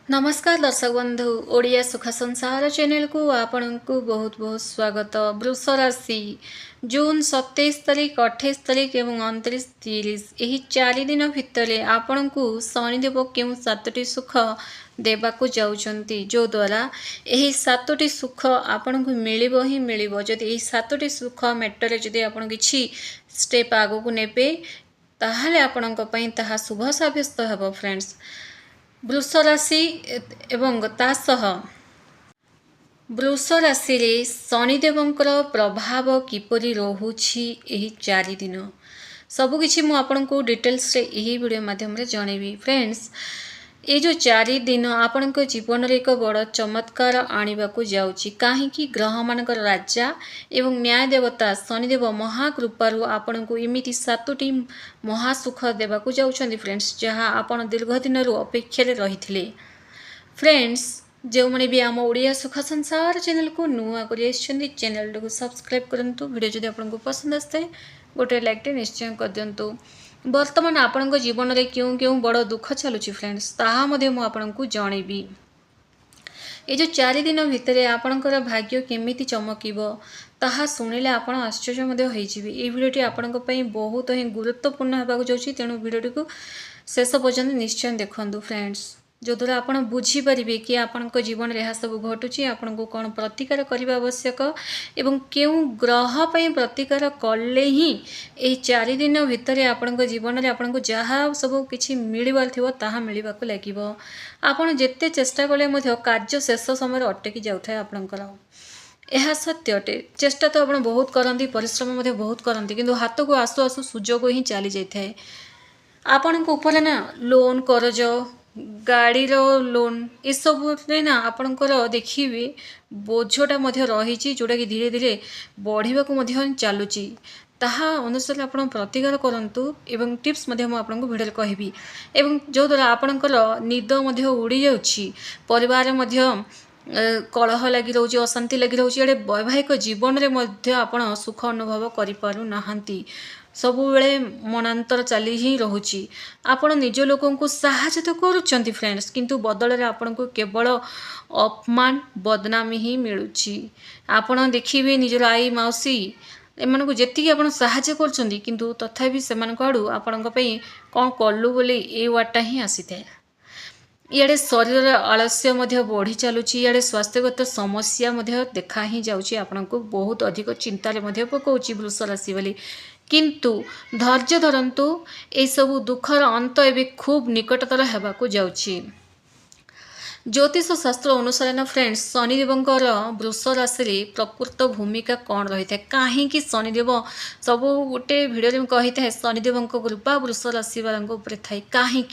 नमस्कार दर्शक बंधु ओडिया सुख संसार चैनल को आपण को बहुत बहुत स्वागत। वृष राशि जून 27 तारीख 28 तारीख एवं 29-30 यही 4 दिन भितर आपण को शनिदेव क्यों 7टी सुख देवाकू जाउछंती जो द्वारा यही 7टी सुख आपण को मिलिबो ही मिलिबो। जदि यही 7टी सुख मैटर जदि आपण किछि स्टेप आगो को नेबे ताहाले आपणक पई ताहा शुभ साब्यस्त हेबो। फ्रेंड्स वृष राशि एवं तासह वृष राशि रे शनिदेवंकर प्रभाव किपरि रहुछि एही 4 दिन सबकिछि मु आपनको डिटेल्स रे एही वीडियो माध्यम रे जणेबी। फ्रेंड्स ये जो 4 दिन आपण जीवन रे एक बड़ चमत्कार आनिबाकू जाउछि काहेकि ग्रह मानकर राजा एवं न्याय देवता शनिदेव महाकृपारु आपण को एमिति 7टी महासुख देवाकू जाउछन्ति। फ्रेंड्स जहाँ आपण दीर्घ दिन अपेक्षा रही। फ्रेंड्स जो मैंने भी आम ओडिया सुख संसार चैनल को नुआ कर चैनल को सब्सक्राइब करंतु। वीडियो जदि आपको पसंद आए गोटे लाइक निश्चय कर दिंतु। वर्तमान आपण जीवन में क्यों क्यों बड़ दुख चलुची फ्रेंड्स ताहा मध्य मु आपनको जनइबी। ये जो 4 दिन भितर आपणकर भाग्य केमिति चमकिबो ताहा सुनिले आपण आश्चर्य मध्य होइजिबे। ए वीडियोटी आपणक पई बहुत ही गुरुत्वपूर्ण हेबाकू जाउची तेणु वीडियोटी को शेष पर्यंत निश्चय देखंतु। फ्रेंड्स जो द्वारा आपण बुझी परिबे कि आपणक जीवन रे सब घटुची आपण को कोन प्रतिकार करबा आवश्यक एवं केउ ग्रह पई प्रतिकार कले ही ए 4 दिन भितर आपणक जीवन रे आपण को जहा सब किछि मिलिबार थिबो ताहा मिलिबाकू लागिबो। आपण जेते चेष्टा कले मध्य कार्य शेष समय अटकी जाउथाय आपणकर यह सत्य अटे। चेष्टा तो आपण बहुत करंती परिश्रम मध्य बहुत करंती किंतु हाथ को आसु आसु सुजोग ही चली जाए। आपण को ऊपर ना लोन करज गाड़ी लोन ये सब ना आपणकर देखिए बोझटा रही जोटा कि धीरे धीरे बढ़ा चलुची ताहा अनुसार आप प्रतिकार करंतु एवं टिप्स आपको भिडियो कहबी एवं जो द्वारा आपणकर निद उड़ी जाउछि परिवार कलह लगी रोचे अशांति लगी रोचे एडे वैवाहिक जीवन रे मध्य आपण सुख अनुभव करि पारु नाहंती सबु बेले मनांतर चली ही रहुची। आपण निज लोकों को साहाय्य तो करूछंती फ्रेंड्स किंतु बदल रे आपण को केवल अपमान बदनामी ही मिलुची। आपण देखिबे निज आई मौसी एमान को जेतिकी आपण साहाय्य करछंती किंतु तथापि सेमान को आडू आपण को पई कोन कल्लू बोली ए वाटा ही आसीथे। इे शरीर आलस्य बढ़ी चलुची इे स्वास्थ्यगत समस्या देखा ही जाउची आपण को बहुत अधिक चिंतार पकाउची वृष राशि वाली किंतु धैर्य धरंतु ए सबु दुखर अंत एवं खूब निकटतर हेबाकू जाउची। ज्योतिष शास्त्र अनुसार ना फ्रेंड्स शनिदेवंकर वृष राशि रे प्रकृत भूमिका कौन रही है कहीं शनिदेव सब गोटे भिडियो कही था शनिदेव कृपा वृष राशि वालों थाए कहीं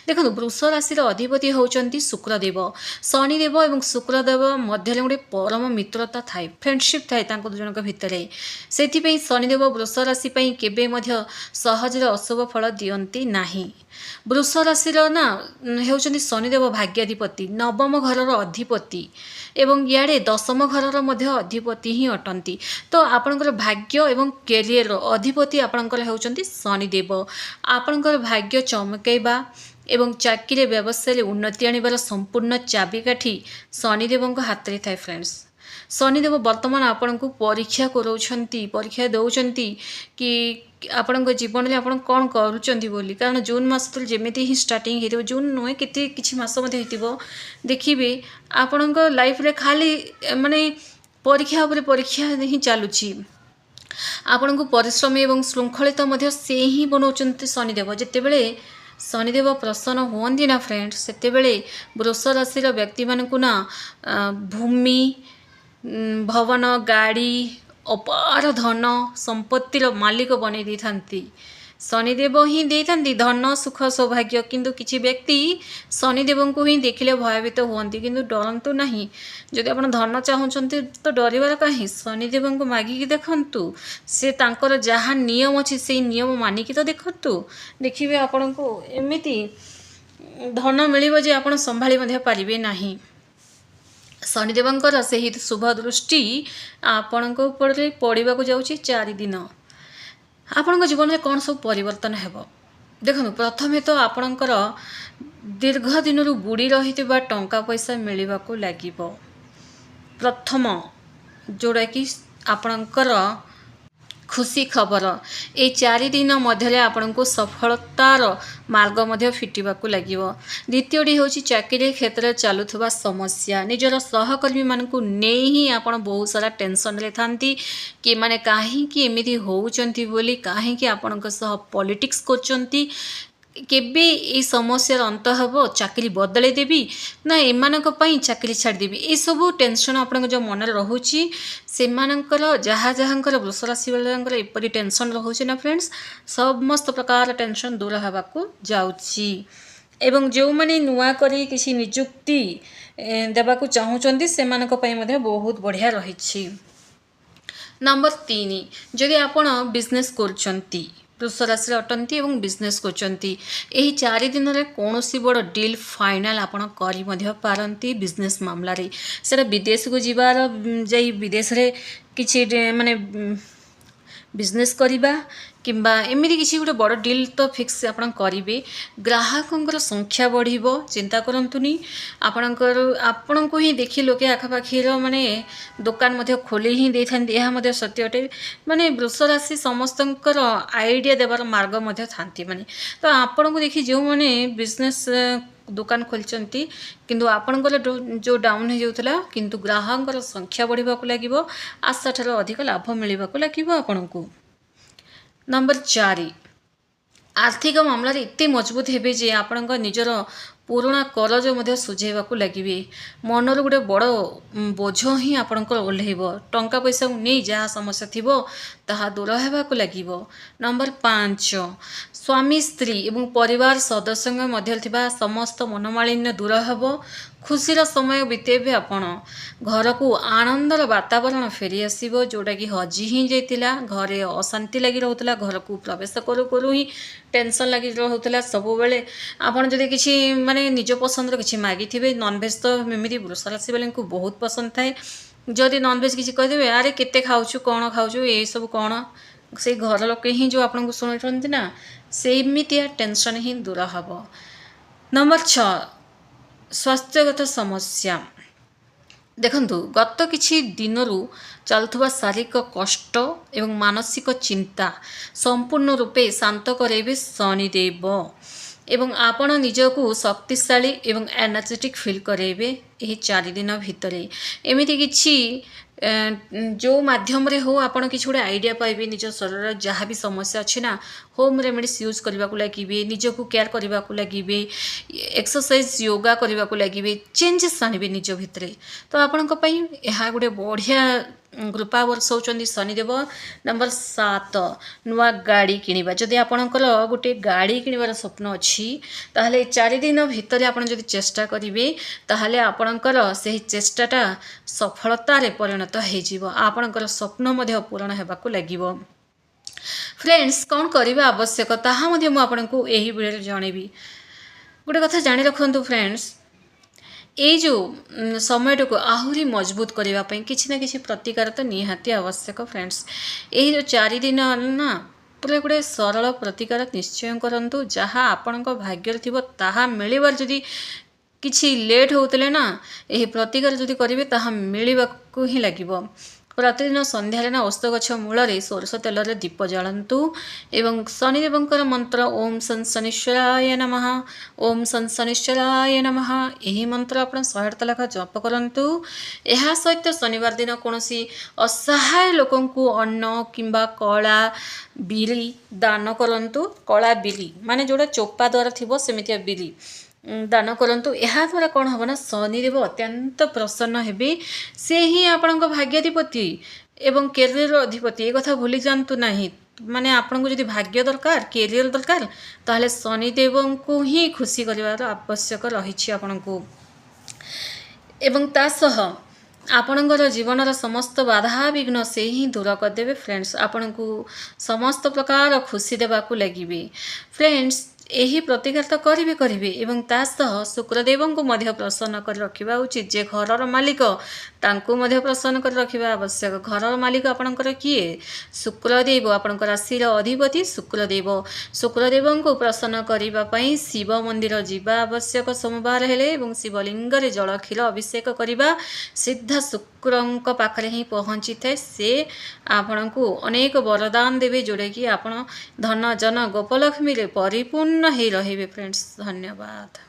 देखो वृष राशि अधिपति होउचंती शुक्रदेव शनिदेव और शुक्रदेव मध्य गोटे परम मित्रता थाए फ्रेंडशिप थाए दुजन भितर से शनिदेव वृष राशि केबे सहजरे अशुभ फल दियंती नाही। वृष राशि ना होउचंती शनिदेव भाग्याधिपति नवम घर अधिपति एवं इे दशम घर अधिपति ही अटंती तो आपणकर भाग्य एवं कैरियर अधिपति आपणकर होउचंती शनिदेव आपणकर भाग्य चमकैबा एवं चाकरी व्यवसाय उन्नति आनिबार संपूर्ण चाबिकाठी शनिदेव हाथ में थाए। फ्रेंड्स शनिदेव वर्तमान आपण को परीक्षा कराउछंती परीक्षा दौरान कि आपण जीवन में आपण कौन करुँच बोली कारण जून मास तो जमी ही स्टार्टिंग हो जून नुहे कि मास देखिए आपण लाइफ रे खाली माने परीक्षा उपर परीक्षा ही चलुची आपण को परिश्रम एवं श्रृंखलित से ही बनाउछंती शनिदेव जितेबले शनिदेव प्रसन्न हुअंती ना फ्रेंड्स सेते वृष राशि व्यक्ति मानकु ना भूमि भवन गाड़ी अपार धन संपत्तिर मालिक बने दी थांती शनिदेव ही दे थांती धन सुख सौभाग्य किंतु किछि व्यक्ति शनिदेव को ही देखिले भयभीत हुअंती किंतु डरंतु नहीं। जदि आपण धन चाहूचंती तो डरिबार कहीं शनिदेव को मागिकी देखंतु से तांकर जहाँ नियम अछि से नियम मानिकी तो देखंतु देखिबे आपण को एमिति धन मिलिबो जे आपण संभाली मध्ये पारिबे नाही। शनिदेवंकर से शुभ दृष्टि आपण पड़ा जाऊँगी 4 दिन आपण जीवन में कौन सब परिवर्तन हेब देखो प्रथमे तो आपणकर दीर्घ दिन बुड़ी रही टंका पैसा मिलवाक लगे। प्रथम जोड़ा कि आपणकर खुशी खबर ये 4 दिन मध्य आपण को सफलतार मार्ग मध्य फिटिबाकू लगे। द्वितीयटी हूँ चाकरी क्षेत्र चलुवा समस्या निजर सहकर्मी मानू नहीं ही आप बहुत सारा टेंशन रे थांती कि माने कहीं एमती होउचंती बोली कहीं आपण पॉलिटिक्स करचंती केबे ये समस्यार अंत हम चाकरी बदल देवी ना एमानक पई चाकरी छाड़देवी ये सब टेंशन आपण जो मन रोचे से जहाँ जहाँकर वृष राशि वाला एपरी टेंशन रोचे ना फ्रेंड्स समस्त प्रकार टेंशन दूर होगाकू जाउची। एवं जो मैंने नुआ करी किसी निजुक्ति देवाकू चाहूँगी से बहुत बढ़िया रही। नंबर 3 जदि आपण बिजनेस करचंती वृष राशि अटंती एवं बिजनेस करचंती एही 4 दिन रे कौन सी बड़ डील फाइनाल आपण करी मध्य पारंती बिजनेस मामला रे सेटा विदेश को जीवार जाई विदेश रे किछि माने बिजनेस करिबा किंबा एमती किसी गोटे बड़ डील तो फिक्स आप करेंगे। ग्राहकों संख्या बढ़िबो चिंता करंतुनी आपण को ही देखी लोके आखापाखी माने दुकान मध्य खोली ही दे थांती यह मध्य सत्य अटे माने वृष राशि समस्तंकर आइडिया देवार मार्ग मध्य थांती माने तो आपण को देखी जो माने बिजनेस दुकान खोलचंती किंतु आपणकर जो डाउन हो जाउतला किंतु ग्राहकों संख्या बढ़िबाकू लागिबो आशा ठारो अधिक लाभ मिलिबाकू लागिबो आपणको। नंबर 4 आर्थिक मामला एत मजबूत हेबे जे आपण निजर पुराणा करज मध्य सुझेबाकू लगे मनर गोटे बड़ बोझ ही आपणकर ओह्लैब टंका पैसा नहीं जहाँ समस्या थिबो ताहा दूर होगाकू लगे। नंबर 5 स्वामी स्त्री एवं परिवार सदस्य मध्य थिबा समस्त मनोमालिन्य दूर हेबो खुशीर समय बितेबे आपण घर को आनंदर वातावरण फेरी आसीबो जोटा कि हजी ही जाइतिला घरे अशांति लगी रहउतला घर को प्रवेश करू करू ही टेंशन लगी रहउतला सब बेले आपण जदि किछि माने निज पसंद किछि मागी थिबे नॉनवेज तो एमती वृष राशि वाले को बहुत पसंद थाए जदि नॉनवेज किछि कह देबे अरे केते खाउछु कोन खाउछु ए सब कोन से घर लोक ही जो आपन को सुनछंती ना सेमितिया टेंशन ही दूर हबो। नंबर 6 स्वास्थ्यगत समस्या देखंतु गत किछि दिनरु चलुवा शारीरिक कष्ट एवं मानसिक चिंता संपूर्ण रूपे शांत करेबे शनिदेव एवं आपण निजको शक्तिशाली एवं एनर्जेटिक फील करेबे यही 4 दिन भितरे एमिति किछि जो माध्यम रे हो आपण किछि गोटे आइडिया पाइबे निज शरीर जहाँ भी समस्या अच्छी ना होम रेमेडीज यूज करने को लगे निजको केयर करने को लगे एक्सरसाइज योगा करने को लगे चेंजेस आने निज भितर तो आपण गोटे बढ़िया कृपा वर्षौं शनिदेव। नंबर 7 नुआ गाड़ी किनिबा जदि आपणकर गोटे गाड़ी किनिबार स्वप्न अच्छी ताहले 4 दिन भितर आपण जदि चेष्टा करिवे ताहले आपणकर सेही चेष्टाटा सफलतार परिणत हो आपणकर स्वप्न मध्य पूरण हेबाकू लागिबो। फ्रेंड्स कौन करवा आवश्यक ताहा मध्य मु आपनको एही वीडियो जनइबी गोटे कथा जानि रखंतु फ्रेंड्स ये जो समय को आहरी मजबूत करने किसी ना किसी प्रतिकार तो निहाती आवश्यक। फ्रेंड्स यही जो 4 दिन ना पूरा गोटे सरल प्रतिकार निश्चय करंतु जहाँ आपण भाग्य थी ताहा मिलबार जदि किछि लेट होतले ना यही प्रतिकार जदि करेंगे ताहा मिलबाकू ही लगिबो। प्रतिदिन संध्यारे ना ओस्त गछ मूल सोरष तेल दीप जलांतु एवं शनिदेवंकर मंत्र ओम सन शनिश्चराय नमः ओम सन शनिश्चराय नमः यही मंत्र आप 108 लेखा जप करंतु। यह सहित शनिवार दिन कौन असहाय लोकं को अन्न किंबा कला बिरी दान करंतु। कला बिरी माने जोड़ा चोपा द्वारा थी सेमितिया बिरी दान करंतु। यह द्वारा कौन हम ना शनिदेव अत्यंत प्रसन्न हेबे से ही आपण भाग्याधिपति एवं कैरियर अधिपति ये कथा भूली जातु नहीं माने आपण को जदि भाग्य दरकार कैरियर दरकार ताहले शनिदेव को ही खुशी करिवार आवश्यक रही आपण को एवं तासह आपणकर जीवनर समस्त बाधा विघ्न से ही दूर करदेवे। फ्रेंड्स आपण को समस्त प्रकार खुशी देवाकू लगिबे। फ्रेंड्स ଏହି ପ୍ରତିକାର ତ କରିବେ ଏବଂ ତା ସହ ଶୁକ୍ରଦେବଙ୍କୁ ମଧ୍ୟ ପ୍ରସନ୍ନ କରି ରଖିବା ଉଚିତ। ଯେ ଘରର ମାଲିକ ତାଙ୍କୁ ମଧ୍ୟ ପ୍ରସନ୍ନ କରି ରଖିବା ଆବଶ୍ୟକ। ଘରର ମାଲିକ ଆପଣଙ୍କର କିଏ? ଶୁକ୍ରଦେବ, ଆପଣଙ୍କ ରାଶିର ଅଧିପତି ଶୁକ୍ରଦେବ। ଶୁକ୍ରଦେବଙ୍କୁ ପ୍ରସନ୍ନ କରିବା ପାଇଁ ଶିବ ମନ୍ଦିର ଯିବା ଆବଶ୍ୟକ ସୋମବାର ହେଲେ ଏବଂ ଶିବଲିଙ୍ଗରେ ଜଳ କ୍ଷୀର ଅଭିଷେକ କରିବା ସିଧା ଶୁକ୍ରଙ୍କ ପାଖରେ ହିଁ ପହଞ୍ଚିଥାଏ। ସେ ଆପଣଙ୍କୁ ଅନେକ ବରଦାନ ଦେବେ, ଯେଉଁଟାକି ଆପଣ ଧନ ଜନ ଗୋପଲକ୍ଷ୍ମୀରେ ପରିପୂର୍ଣ୍ଣ ହେଇ ରହିବେ। ଫ୍ରେଣ୍ଡସ୍, ଧନ୍ୟବାଦ।